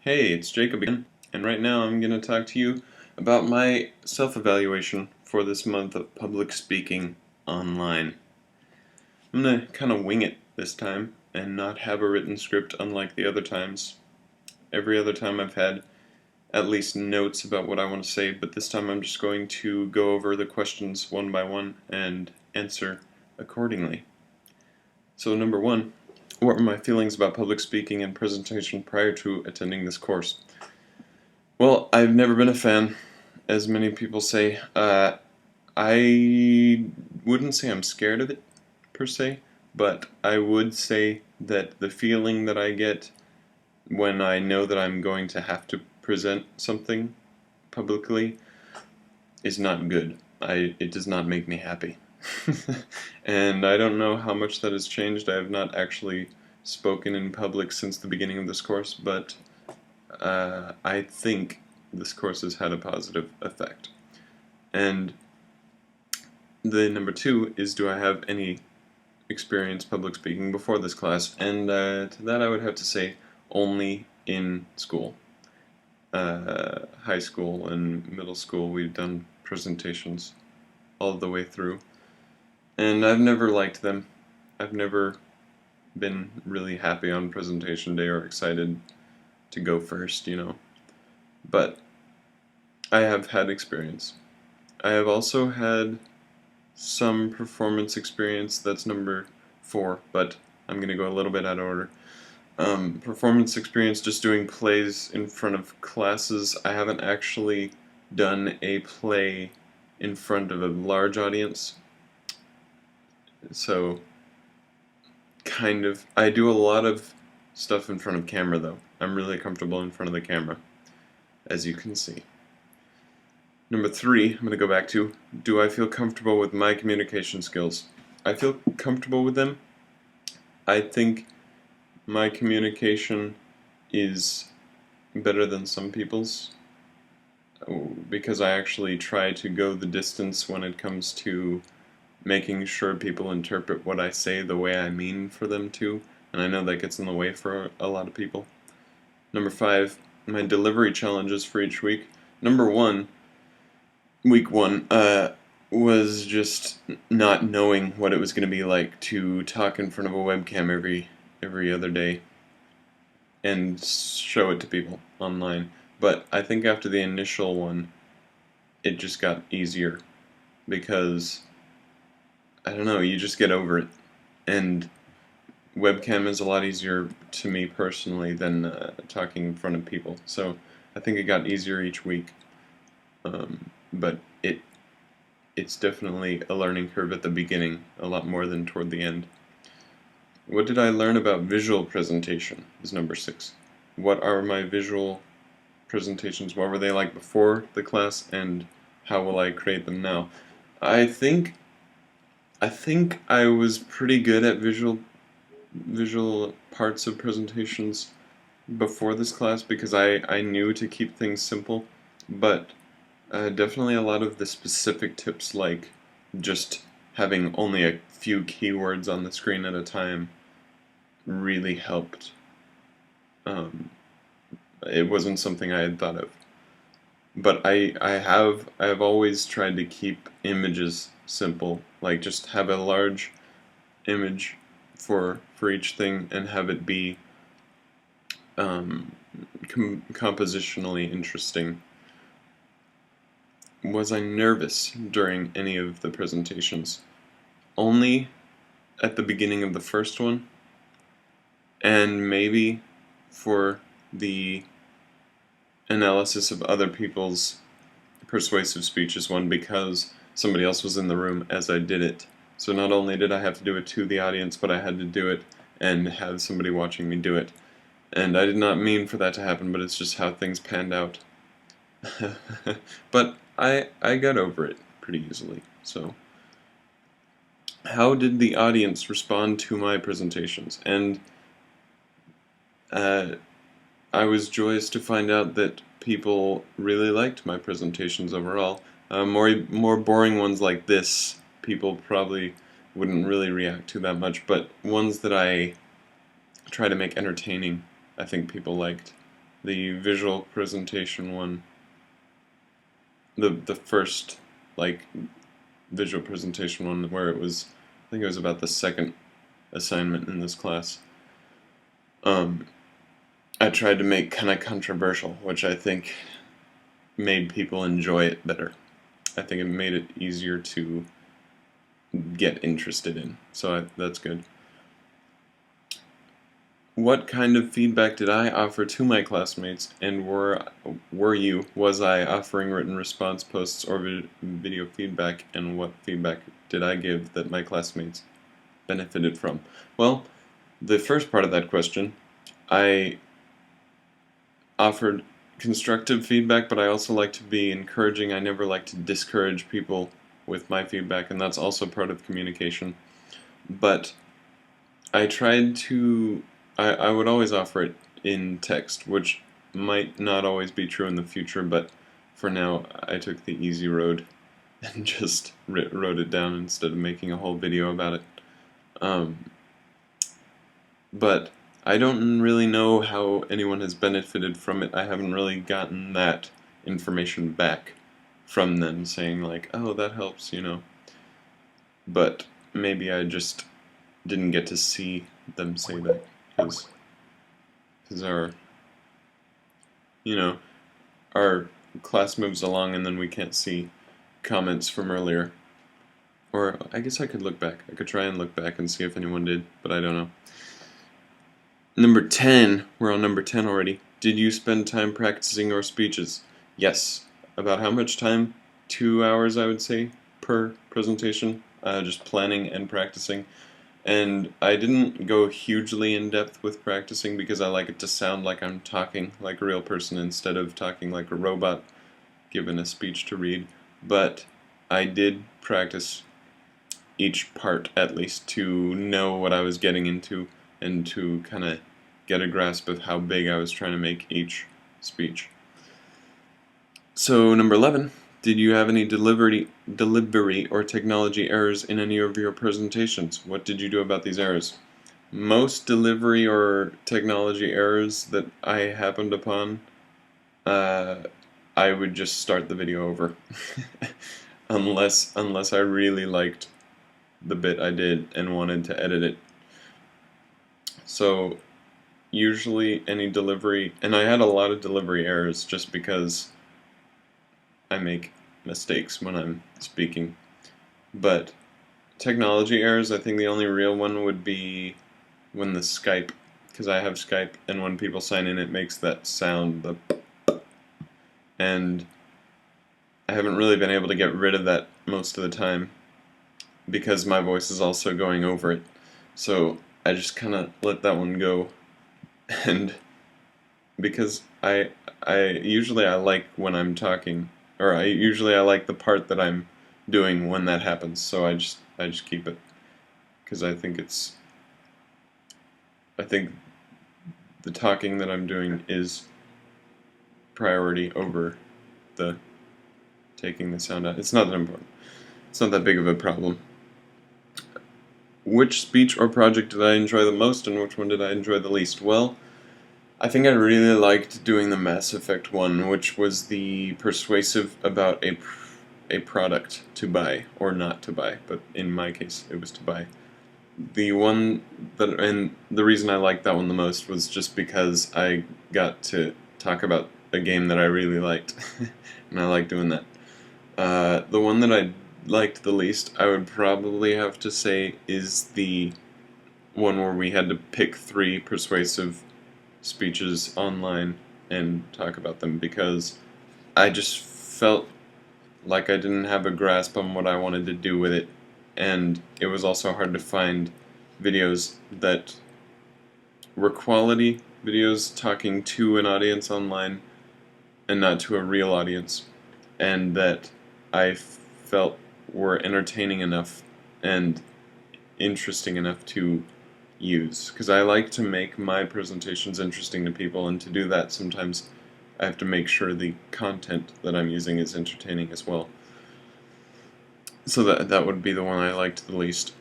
Hey, it's Jacob again, and right now I'm going to talk to you about my self-evaluation for this month of public speaking online. I'm going to kind of wing it this time and not have a written script unlike the other times. Every other time I've had at least notes about what I want to say, but this time I'm just going to go over the questions one by one and answer accordingly. So number one, what were my feelings about public speaking and presentation prior to attending this course? Well, I've never been a fan, as many people say. I wouldn't say I'm scared of it, per se, but I would say that the feeling that I get when I know that I'm going to have to present something publicly is not good. It does not make me happy. And I don't know how much that has changed. I have not actually spoken in public since the beginning of this course, but I think this course has had a positive effect. And the number two is, do I have any experience public speaking before this class? And to that I would have to say only in school. High school and middle school we've done presentations all the way through. And I've never liked them. I've never been really happy on presentation day or excited to go first, But I have had experience. I have also had some performance experience. That's number 4, but I'm going to go a little bit out of order. Performance experience just doing plays in front of classes. I haven't actually done a play in front of a large audience. So, kind of. I do a lot of stuff in front of camera, though. I'm really comfortable in front of the camera, as you can see. Number 3, I'm going to go back to, do I feel comfortable with my communication skills? I feel comfortable with them. I think my communication is better than some people's because I actually try to go the distance when it comes to making sure people interpret what I say the way I mean for them to, and I know that gets in the way for a lot of people. Number 5, my delivery challenges for each week. Number 1, week 1, was just not knowing what it was going to be like to talk in front of a webcam every other day and show it to people online. But I think after the initial one, it just got easier because, I don't know, you just get over it. And webcam is a lot easier to me personally than talking in front of people. So I think it got easier each week. But it's definitely a learning curve at the beginning, a lot more than toward the end. What did I learn about visual presentation is number 6. What are my visual presentations? What were they like before the class, and how will I create them now? I think I was pretty good at visual parts of presentations before this class because I knew to keep things simple, but definitely a lot of the specific tips, like just having only a few keywords on the screen at a time, really helped. It wasn't something I had thought of. But I have always tried to keep images simple, like just have a large image for each thing and have it be compositionally interesting. Was I nervous during any of the presentations? Only at the beginning of the first one, and maybe for the analysis of other people's persuasive speeches one, because somebody else was in the room as I did it. So not only did I have to do it to the audience, but I had to do it and have somebody watching me do it. And I did not mean for that to happen, but it's just how things panned out. But I got over it pretty easily. So, how did the audience respond to my presentations? And I was joyous to find out that people really liked my presentations overall. More boring ones like this, people probably wouldn't really react to that much, but ones that I try to make entertaining, I think people liked. the visual presentation one, the first like visual presentation one where it was, I think it was about the second assignment in this class. I tried to make kind of controversial, which I think made people enjoy it better. I think it made it easier to get interested in, so that's good. What kind of feedback did I offer to my classmates, and was I offering written response posts or video feedback, and what feedback did I give that my classmates benefited from? Well, the first part of that question, I offered constructive feedback, but I also like to be encouraging. I never like to discourage people with my feedback, and that's also part of communication. But I tried to, I would always offer it in text, which might not always be true in the future, but for now I took the easy road and just wrote it down instead of making a whole video about it. But I don't really know how anyone has benefited from it. I haven't really gotten that information back from them saying like, oh, that helps, you know. But maybe I just didn't get to see them say that because our, you know, our class moves along and then we can't see comments from earlier. Or I guess I could look back. I could try and look back and see if anyone did, but I don't know. Number 10, we're on number 10 already. Did you spend time practicing your speeches? Yes. About how much time? 2 hours, I would say, per presentation. Just planning and practicing. And I didn't go hugely in depth with practicing because I like it to sound like I'm talking like a real person instead of talking like a robot given a speech to read. But I did practice each part at least to know what I was getting into and to kind of get a grasp of how big I was trying to make each speech. So number 11, did you have any delivery or technology errors in any of your presentations? What did you do about these errors? Most delivery or technology errors that I happened upon, I would just start the video over. unless I really liked the bit I did and wanted to edit it. So usually any delivery, and I had a lot of delivery errors just because I make mistakes when I'm speaking. But technology errors, I think the only real one would be when the Skype, because I have Skype, and when people sign in it makes that sound, and I haven't really been able to get rid of that most of the time because my voice is also going over it. So I just kind of let that one go, and because I usually I like when I'm talking, or I like the part that I'm doing when that happens. So I just keep it because I think the talking that I'm doing is priority over the taking the sound out. It's not that important. It's not that big of a problem. Which speech or project did I enjoy the most, and which one did I enjoy the least? Well, I think I really liked doing the Mass Effect one, which was the persuasive about a product to buy, or not to buy, but in my case it was to buy. The one that, and the reason I liked that one the most was just because I got to talk about a game that I really liked, and I like doing that. The one that I liked the least, I would probably have to say, is the one where we had to pick 3 persuasive speeches online and talk about them, because I just felt like I didn't have a grasp on what I wanted to do with it, and it was also hard to find videos that were quality videos talking to an audience online and not to a real audience, and that I felt were entertaining enough and interesting enough to use, because I like to make my presentations interesting to people, and to do that sometimes I have to make sure the content that I'm using is entertaining as well. So that would be the one I liked the least.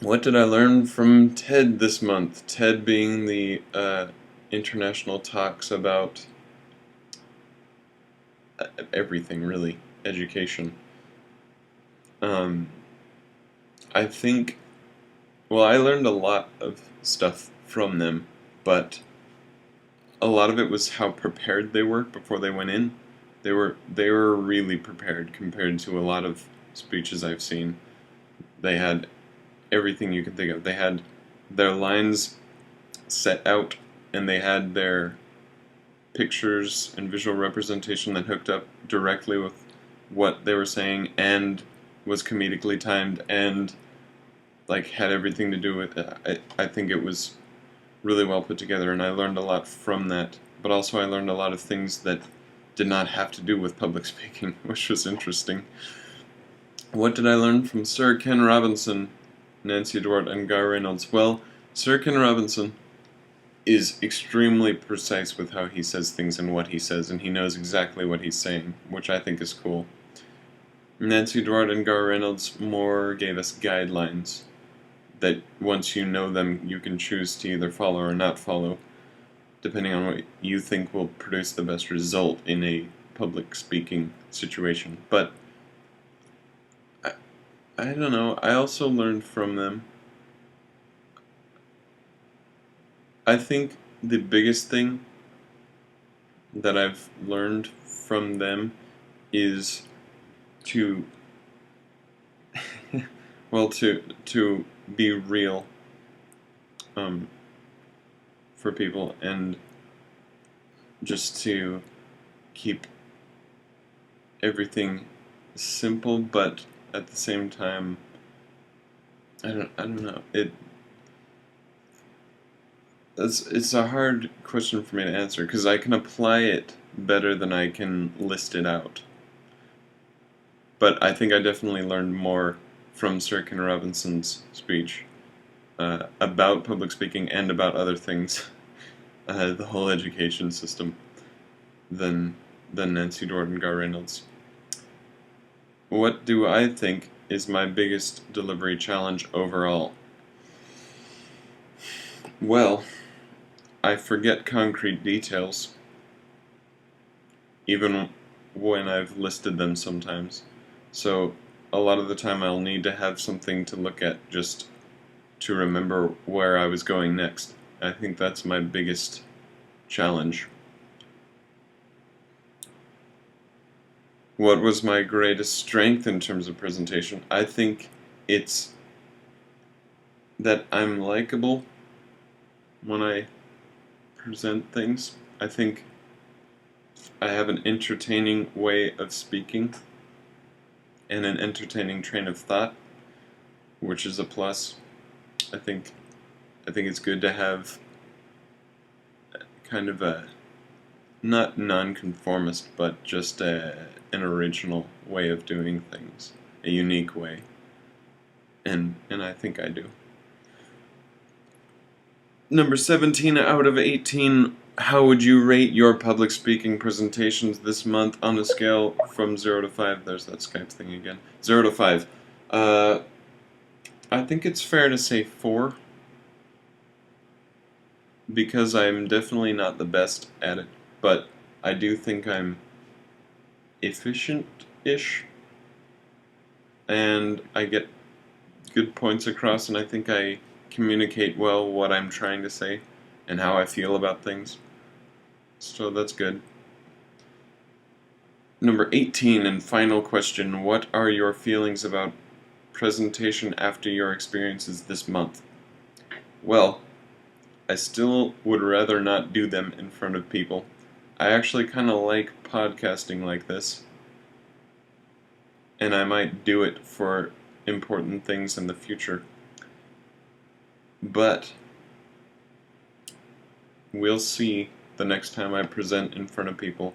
What did I learn from TED this month? TED being the international talks about everything, really. Education. I think, well, I learned a lot of stuff from them, but a lot of it was how prepared they were before they went in. They were really prepared compared to a lot of speeches I've seen. They had everything you could think of. They had their lines set out, and they had their pictures and visual representation that hooked up directly with what they were saying and was comedically timed and like had everything to do with it. I think it was really well put together, and I learned a lot from that. But also I learned a lot of things that did not have to do with public speaking, which was interesting. What did I learn from Sir Ken Robinson, Nancy Duarte, and Gar Reynolds? Well, Sir Ken Robinson is extremely precise with how he says things and what he says, and he knows exactly what he's saying, which I think is cool. Nancy Duarte and Gar Reynolds more gave us guidelines that once you know them, you can choose to either follow or not follow, depending on what you think will produce the best result in a public speaking situation. But I don't know, I also learned from them. I think the biggest thing that I've learned from them is to well, to be real for people, and just to keep everything simple, but at the same time, I don't know. It's a hard question for me to answer because I can apply it better than I can list it out. But I think I definitely learned more from Sir Ken Robinson's speech about public speaking and about other things, the whole education system, than Nancy Duarte and Gar Reynolds. What do I think is my biggest delivery challenge overall? Well, I forget concrete details, even when I've listed them sometimes. So a lot of the time I'll need to have something to look at just to remember where I was going next. I think that's my biggest challenge. What was my greatest strength in terms of presentation? I think it's that I'm likable when I present things. I think I have an entertaining way of speaking and an entertaining train of thought, which is a plus. I think it's good to have kind of a not nonconformist, but just an original way of doing things, a unique way, and I think I do. Number 17 out of 18, how would you rate your public speaking presentations this month on a scale from 0 to 5? There's that Skype thing again. 0 to 5. I think it's fair to say 4, because I'm definitely not the best at it, but I do think I'm efficient-ish, and I get good points across, and I think I communicate well what I'm trying to say and how I feel about things. So that's good. Number 18 and final question, what are your feelings about presentation after your experiences this month? Well, I still would rather not do them in front of people. I actually kind of like podcasting like this, and I might do it for important things in the future. But we'll see the next time I present in front of people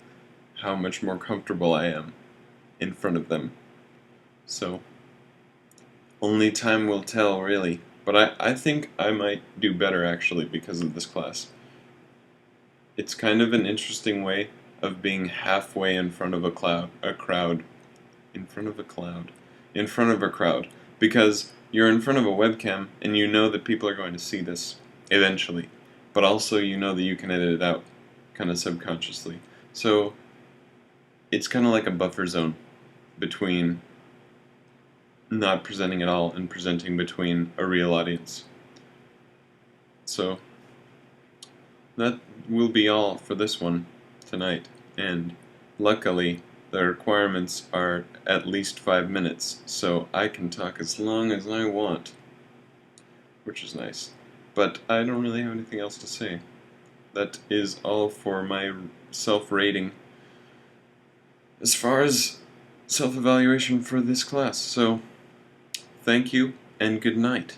how much more comfortable I am in front of them. So, only time will tell, really. But I think I might do better, actually, because of this class. It's kind of an interesting way of being halfway in front of a crowd. In front of a crowd. Because you're in front of a webcam, and you know that people are going to see this, eventually. But also you know that you can edit it out, kind of subconsciously. So, it's kind of like a buffer zone between not presenting at all and presenting between a real audience. So that will be all for this one tonight, and luckily the requirements are at least 5 minutes, so I can talk as long as I want, which is nice. But I don't really have anything else to say. That is all for my self-rating as far as self-evaluation for this class. So thank you and good night.